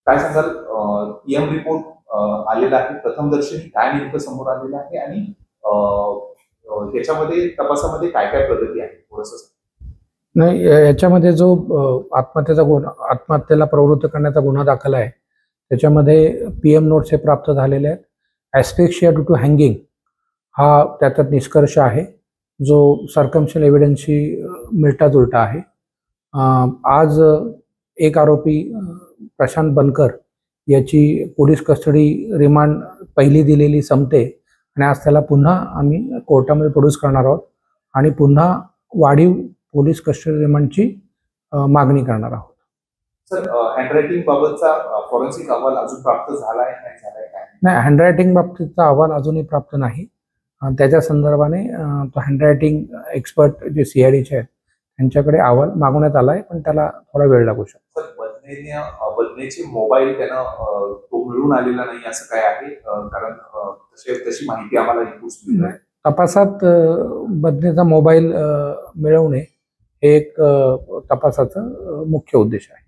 काय सांगाल? PM report आलेला आहे, प्रथमदर्शनी काय नेमकं समोर आलेलं आहे आणि ह्याच्यामध्ये तपासामध्ये काय काय प्रगती आहे थोडंसं? नाही, याच्यामध्ये जो आत्महत्येला प्रवृत्त करण्याचा गुन्हा दाखल आहे त्याच्यामध्ये पीएम नोट्स हे प्राप्त झालेले आहेत. ॲस्फिक्सिया ड्यू टू हँगिंग हा त्याच्यात निष्कर्ष आहे, जो सर्कमस्टन्शियल एव्हिडन्सशी मिळता-जुळता आहे. आज एक आरोपी प्रशांत बनकर याची पोलीस कस्टडी रिमांड पहिली दिलेली संपते आणि आज त्याला पुन्हा आम्ही कोर्टामध्ये प्रोड्यूस करणार आहोत आणि पुन्हा वाढीव पोलीस कस्टडी रिमांडची मागणी करणार आहोत. सर, हँडरायटिंग बाबतचा फॉरेन्सिक अहवाल अजून प्राप्त झालाय नाही, हँडरायटिंग बाबतीतचा अहवाल अजूनही प्राप्त नाही. त्याच्या संदर्भाने तो हँडरायटिंग एक्सपर्ट जे सीआयडीचे आहेत त्यांच्याकडे अहवाल मागवण्यात आला आहे, पण त्याला थोडा वेळ लागू शकतो. सर, बदनेचे मोबाईल त्यानं तो मिळून आलेला नाही असं काय आहे? कारण तशी माहिती आम्हाला इनपुट्स मिळाली. तपासात बदनेचा मोबाईल मिळवणे हे एक तपासाचा मुख्य उद्देश आहे.